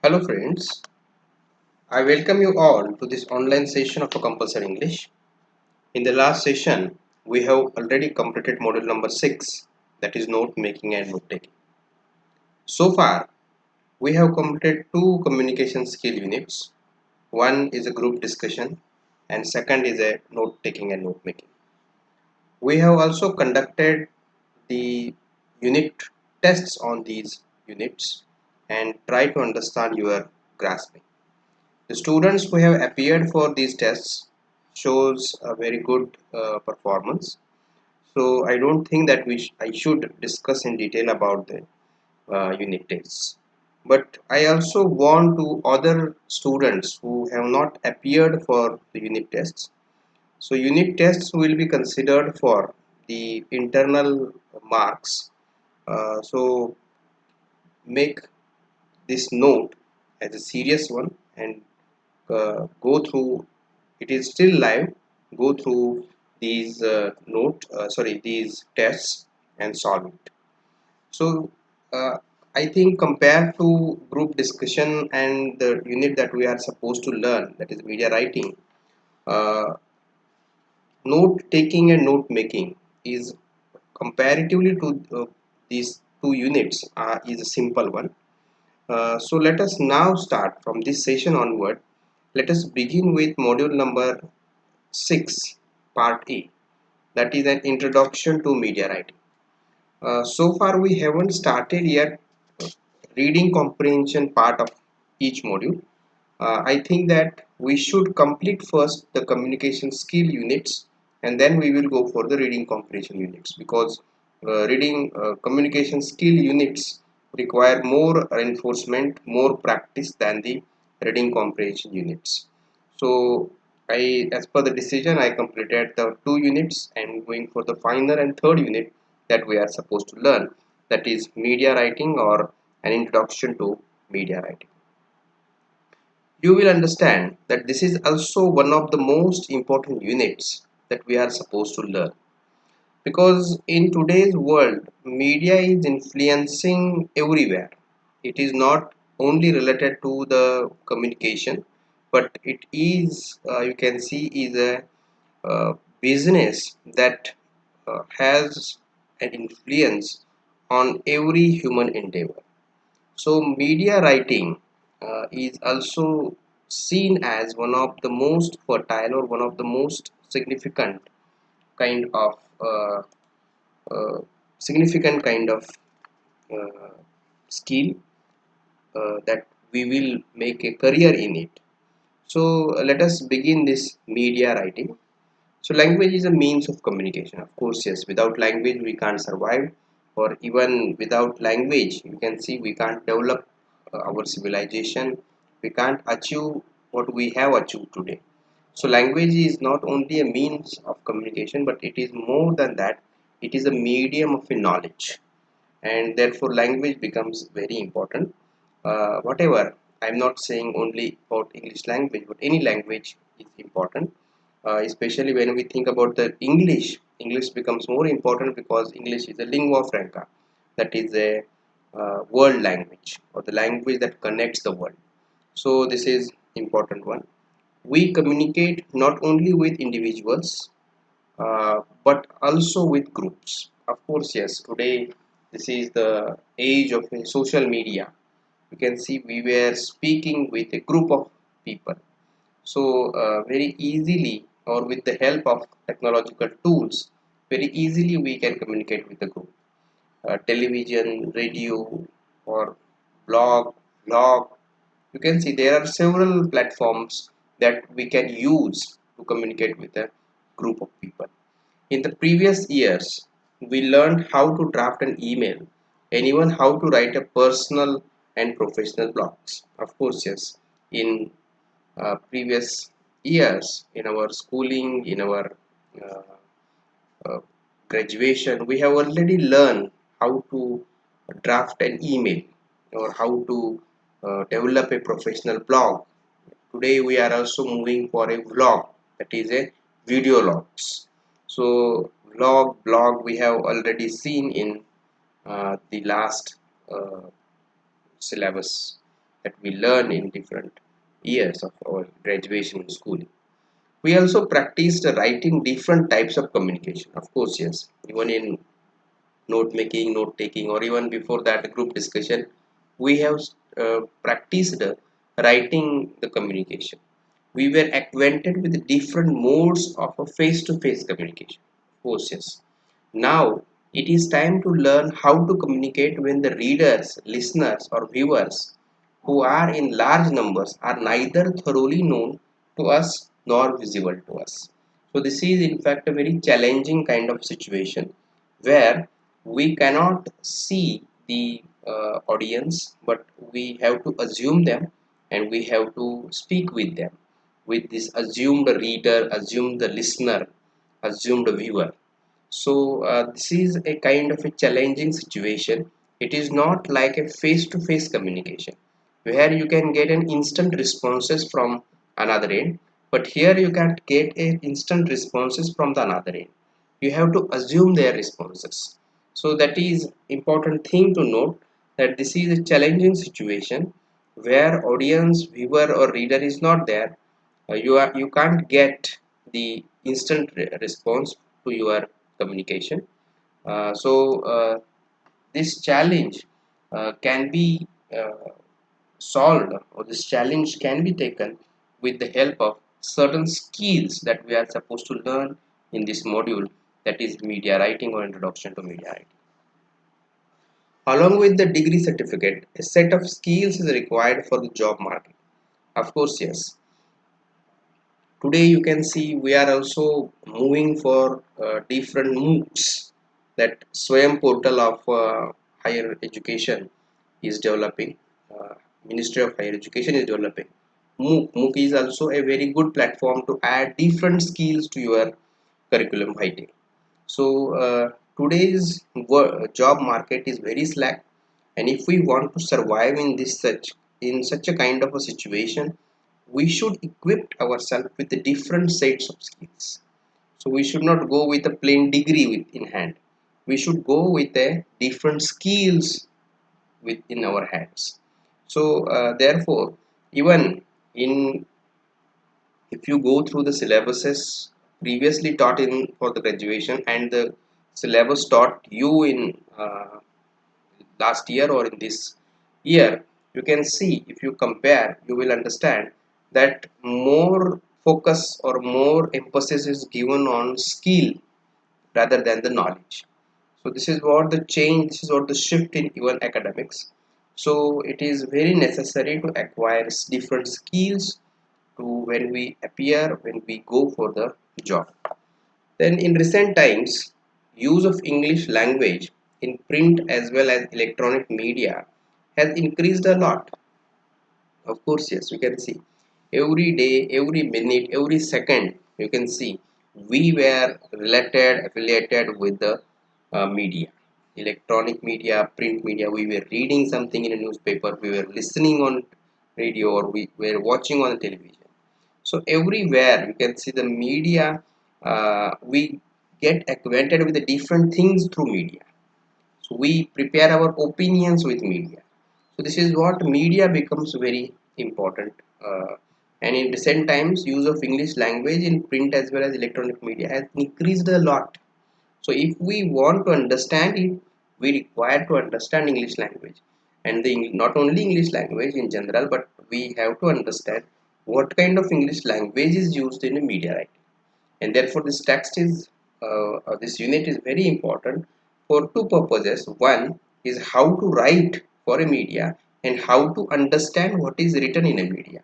Hello friends, I welcome you all to this online session of a Compulsory English. In the last session, we have already completed module number 6, that is note making and note taking. So far, we have completed two communication skill units. One is a group discussion and second is a note taking and note making. We have also conducted the unit tests on these units and try to understand your grasping. The students who have appeared for these tests shows a very good performance. So I don't think that I should discuss in detail about the unit tests. But I also want to other students who have not appeared for the unit tests. So unit tests will be considered for the internal marks. So make this note as a serious one and go through. It is still live. Go through these these tests and solve it. So uh, I think compared to group discussion and the unit that we are supposed to learn, that is media writing, uh, note taking and note making is comparatively to these two units is a simple one. So let us now start from this session onward. Let us begin with module number 6, part A, that is an introduction to media writing. So far we haven't started yet reading comprehension part of each module. I think that we should complete first the communication skill units and then we will go for the reading comprehension units, because reading communication skill units require more reinforcement, more practice than the reading comprehension units. So as per the decision, I completed the two units and going for the final and third unit that we are supposed to learn, that is media writing or an introduction to media writing. You will understand that this is also one of the most important units that we are supposed to learn, because in today's world media is influencing everywhere. It is not only related to the communication, but it is you can see is a business that has an influence on every human endeavor. So media writing is also seen as one of the most fertile or one of the most kind of uh, uh, significant kind of uh, skill that we will make a career in it. So let us begin this media writing. So language is a means of communication. Of course, yes, without language we can't survive, or even without language, you can see we can't develop our civilization. We can't achieve what we have achieved today. So language is not only a means of communication, but it is more than that. It is a medium of knowledge, and therefore language becomes very important. Whatever, I'm not saying only about English language, but any language is important, especially when we think about the English becomes more important because English is a lingua franca, that is a world language or the language that connects the world. So this is important one. We communicate not only with individuals but also with groups. Of course, yes, today this is the age of social media. You can see we were speaking with a group of people. So very easily, or with the help of technological tools, very easily we can communicate with the group. Television, radio, or blog. You can see there are several platforms that we can use to communicate with a group of people. In the previous years, we learned how to draft an email and even how to write a personal and professional blogs. Of course, yes, in previous years, in our schooling, in our uh, uh, graduation, we have already learned how to draft an email or how to develop a professional blog. Today, we are also moving for a vlog, that is a video logs. So, blog we have already seen in the last uh, syllabus, that we learn in different years of our graduation and schooling. We also practiced writing different types of communication. Of course, yes, even in note making, note taking, or even before that group discussion, we have practiced writing the communication. We were acquainted with the different modes of a face-to-face communication. Of course, yes. Now it is time to learn how to communicate when the readers, listeners, or viewers who are in large numbers are neither thoroughly known to us nor visible to us. So, this is in fact a very challenging kind of situation where we cannot see the audience, but we have to assume them and we have to speak with them with this assumed reader, assumed listener, assumed viewer. So this is a kind of a challenging situation. It is not like a face-to-face communication where you can get an instant responses from another end, but here you can't get a instant responses from the another end. You have to assume their responses. So that is important thing to note, that this is a challenging situation where audience, viewer, or reader is not there. You can't get the instant response to your communication. So this challenge can be solved, or this challenge can be taken with the help of certain skills that we are supposed to learn in this module, that is media writing or introduction to media writing. Along with the degree certificate, a set of skills is required for the job market. Of course, yes. Today you can see we are also moving for different MOOCs, that Swayam portal of higher education is developing. Ministry of Higher Education is developing. MOOC is also a very good platform to add different skills to your curriculum vitae. So today's job market is very slack, and if we want to survive in such a kind of a situation, we should equip ourselves with the different sets of skills. So we should not go with a plain degree in hand. We should go with a different skills within our hands. So therefore, even in if you go through the syllabuses previously taught in for the graduation and the syllabus taught you in last year or in this year, you can see, if you compare, you will understand that more focus or more emphasis is given on skill rather than the knowledge. So this is what the change, this is what the shift in even academics. So it is very necessary to acquire different skills to when we appear, when we go for the job. Then in recent times, use of English language in print as well as electronic media has increased a lot. Of course, yes, you can see every day, every minute, every second, you can see we were affiliated with the media, electronic media, print media. We were reading something in a newspaper, we were listening on radio, or we were watching on television. So everywhere you can see the media, we get acquainted with the different things through media. So we prepare our opinions with media. So this is what media becomes very important. And in recent times, use of English language in print as well as electronic media has increased a lot. So if we want to understand it, we require to understand English language, and not only English language in general, but we have to understand what kind of English language is used in the media writing. And therefore this text is this unit is very important for two purposes. One is how to write for a media and how to understand what is written in a media.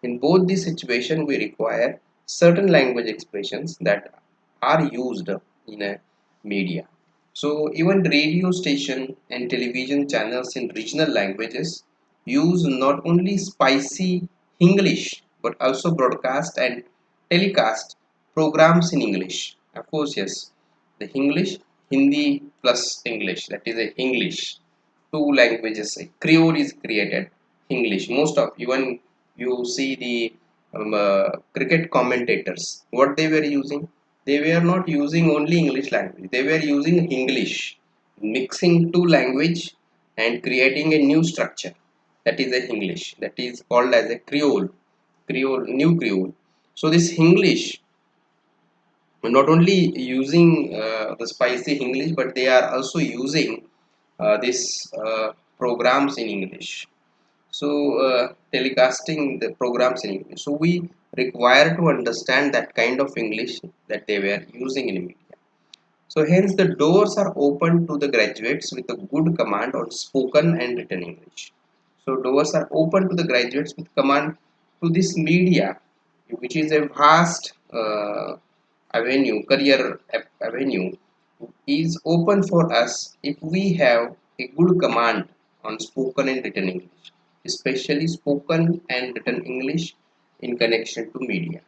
In both these situations, we require certain language expressions that are used in a media. So even radio station and television channels in regional languages use not only spicy English but also broadcast and telecast programs in English. Of course, yes, the English, Hindi plus English, that is a English. Two languages, Creole is created, English. Most of, even you see the cricket commentators, what they were using, they were not using only English language, they were using English, mixing two language and creating a new structure. that is a English, that is called as a New Creole. So this English, not only using the spicy English, but they are also using this programs in English. So telecasting the programs in English, so we require to understand that kind of English that they were using in media. So hence the doors are open to the graduates with a good command on spoken and written English. So doors are open to the graduates with command to this media, which is a vast avenue is open for us if we have a good command on spoken and written English, especially spoken and written English in connection to media.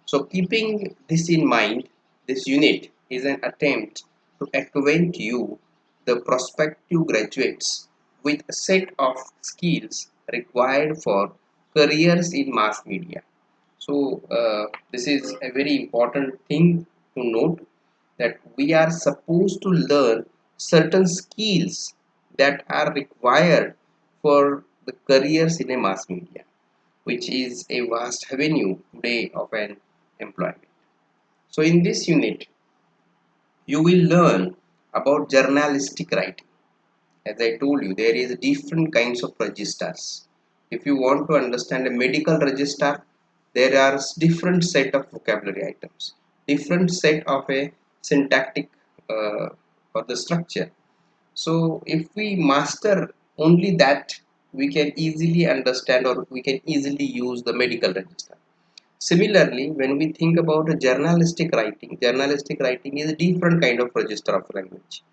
So keeping this in mind, this unit is an attempt to acquaint you, the prospective graduates, with a set of skills required for careers in mass media. So this is a very important thing to note, that we are supposed to learn certain skills that are required for the careers in a mass media, which is a vast avenue today of an employment. So in this unit, you will learn about journalistic writing. As I told you, there is different kinds of registers. If you want to understand a medical register, there are different set of vocabulary items, different set of a syntactic or the structure. So if we master only that, we can easily understand or we can easily use the medical register. Similarly, when we think about a journalistic writing is a different kind of register of language.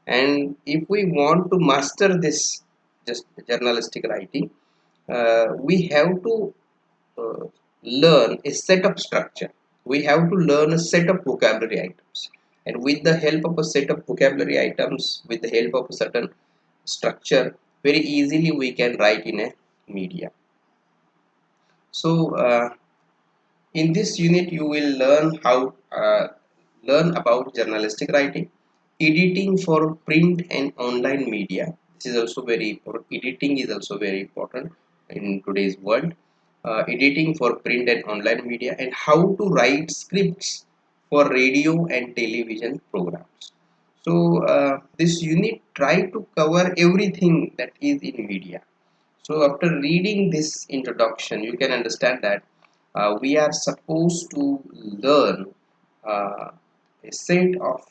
And if we want to master this just journalistic writing, we have to uh, learn a set of structure. We have to learn a set of vocabulary items. And with the help of a set of vocabulary items, with the help of a certain structure, very easily we can write in a media. So, in this unit, you will learn about journalistic writing, editing for print and online media. This is also very important. Editing is also very important in today's world. Editing for print and online media, and how to write scripts for radio and television programs. So this unit try to cover everything that is in media. So after reading this introduction, you can understand that we are supposed to learn uh, a set of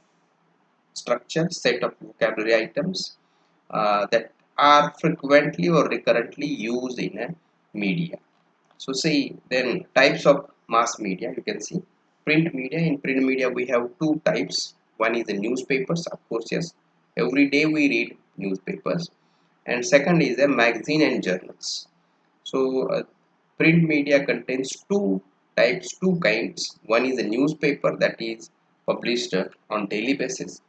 structure, set of vocabulary items that are frequently or recurrently used in a media. So see, then types of mass media, you can see print media. In print media, we have two types. One is the newspapers, of course, yes. Every day we read newspapers. And second is a magazine and journals. So print media contains two kinds. One is a newspaper that is published on daily basis,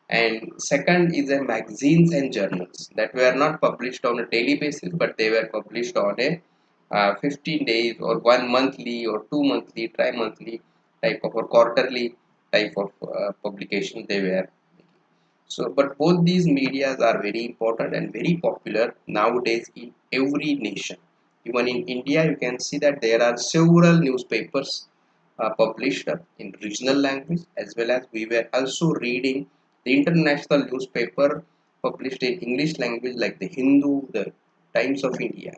and second is a magazines and journals that were not published on a daily basis, but they were published on a 15 days or 1 monthly or 2 monthly, tri-monthly type of or quarterly type of publication they were. So, but both these medias are very important and very popular nowadays in every nation. Even in India, you can see that there are several newspapers published in regional language, as well as we were also reading the international newspaper published in English language like the Hindu, the Times of India.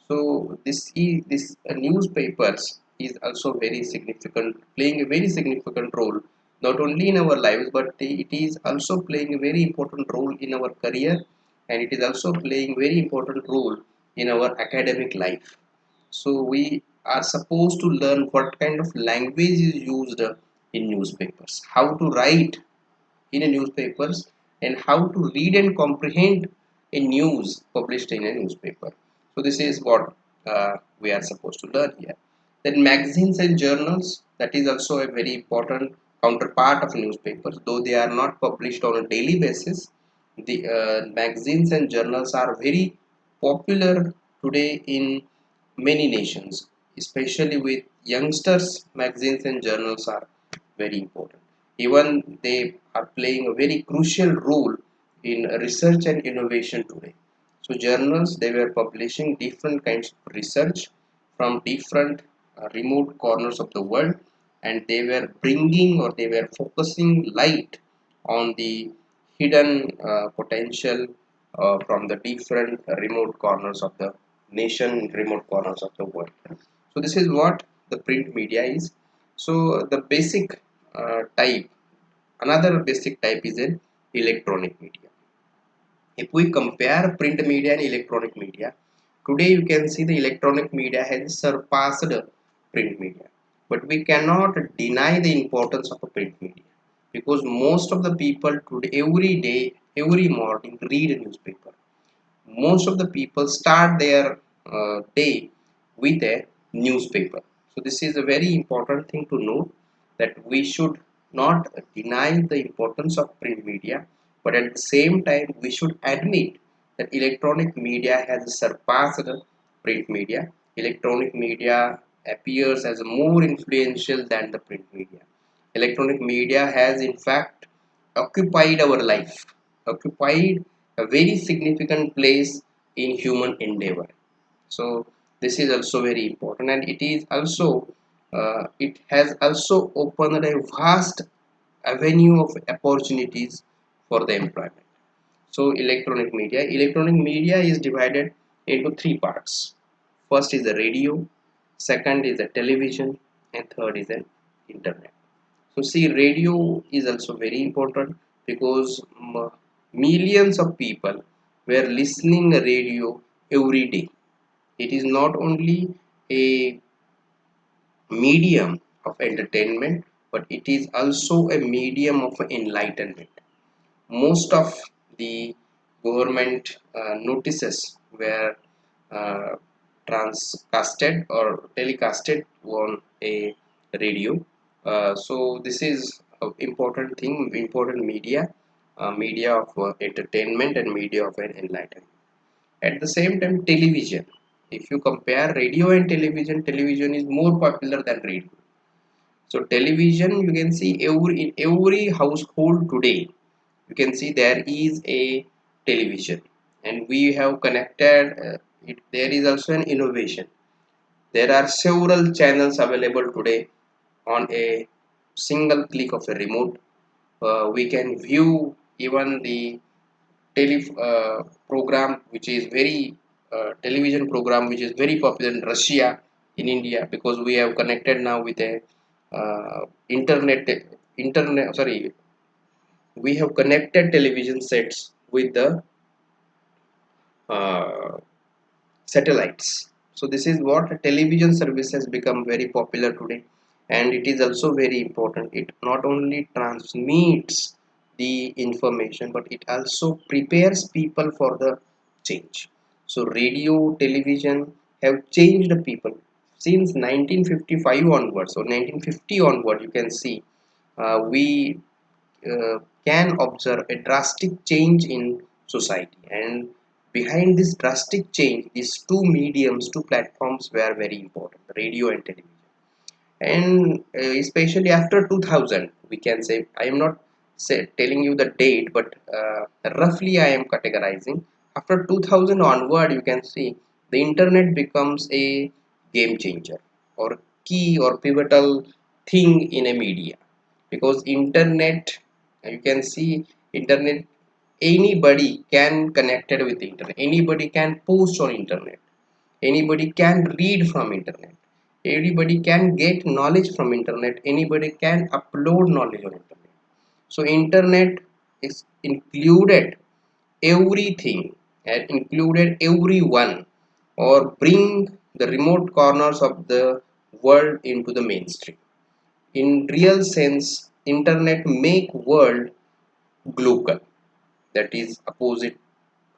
So this newspapers is also very significant, playing a very significant role not only in our lives, but it is also playing a very important role in our career, and it is also playing very important role in our academic life. So we are supposed to learn what kind of language is used in newspapers, how to write in a newspapers, and how to read and comprehend a news published in a newspaper. So this is what we are supposed to learn here. Then magazines and journals, that is also a very important counterpart of newspapers, though they are not published on a daily basis. The magazines and journals are very popular today in many nations, especially with youngsters. Magazines and journals are very important. Even they are playing a very crucial role in research and innovation today. So journals, they were publishing different kinds of research from different remote corners of the world, and they were bringing, or they were focusing light on the hidden potential from the different remote corners of the nation, remote corners of the world. So this is what the print media is. So the basic type, another basic type is an electronic media. If we compare print media and electronic media, today you can see the electronic media has surpassed print media. But we cannot deny the importance of a print media, because most of the people today, every day, every morning, read a newspaper. Most of the people start their day with a newspaper. So this is a very important thing to note, that we should not deny the importance of print media, but at the same time we should admit that electronic media has surpassed print media. Electronic media appears as more influential than the print media. Electronic media has in fact occupied our life, occupied a very significant place in human endeavor. So this is also very important, and it is also it has also opened a vast avenue of opportunities for the employment. So electronic media is divided into three parts. First is the radio, second is the television, and third is the internet. So see, radio is also very important, because millions of people were listening radio every day. It is not only a medium of entertainment, but it is also a medium of enlightenment. Most of the government notices were uh, transcasted or telecasted on a radio. So this is an important thing, important media, media of entertainment and media of an enlightenment. At the same time, television. If you compare radio and television, television is more popular than radio. So television, you can see in every household today, you can see there is a television, and we have connected there is also an innovation. There are several channels available today on a single click of a remote. We can view even the tele program which is very television program which is very popular in Russia, in India, because we have connected now with a internet, sorry, we have connected television sets with the uh, satellites. So this is what television service has become very popular today, and it is also very important. It not only transmits the information, but it also prepares people for the change. So radio, television have changed the people since 1955 onwards, or 1950 onward. You can see we can observe a drastic change in society, and behind this drastic change, these two mediums, two platforms were very important, radio and television. And especially after 2000, we can say, I am not telling you the date, but roughly I am categorizing. After 2000 onward, you can see the internet becomes a game changer, or key or pivotal thing in a media, because internet, you can see, internet, anybody can connected with the internet, anybody can post on internet, anybody can read from internet, anybody can get knowledge from internet, anybody can upload knowledge on internet. So internet is included everything, and included everyone, or bring the remote corners of the world into the mainstream. In real sense, internet make world global, that is opposite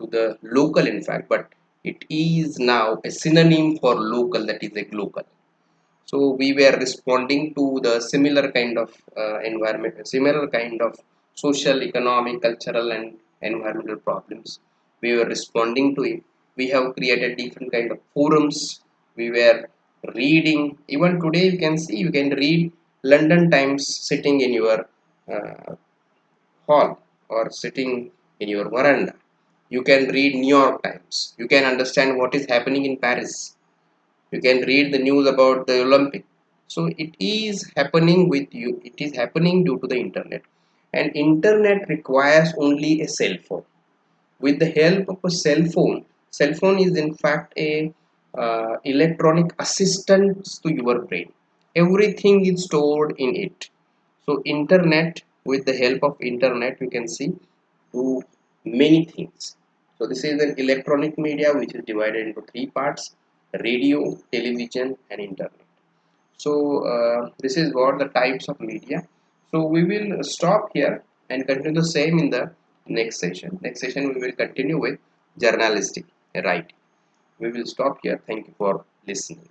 to the local in fact, but it is now a synonym for local, that is a global. So we were responding to the similar kind of environment, similar kind of social, economic, cultural and environmental problems. We were responding to it. We have created different kind of forums. We were reading, even today you can see, you can read London Times sitting in your uh, hall, or sitting in your veranda. You can read New York Times, you can understand what is happening in Paris, you can read the news about the Olympic. So it is happening with you, it is happening due to the internet. And internet requires only a cell phone. With the help of a cell phone is in fact a electronic assistant to your brain. Everything is stored in it. So internet, with the help of internet, you can see do many things. So this is an electronic media which is divided into three parts: radio, television, and internet. So this is what the types of media. So we will stop here and continue the same in the next session we will continue with journalistic writing. We will stop here. Thank you for listening.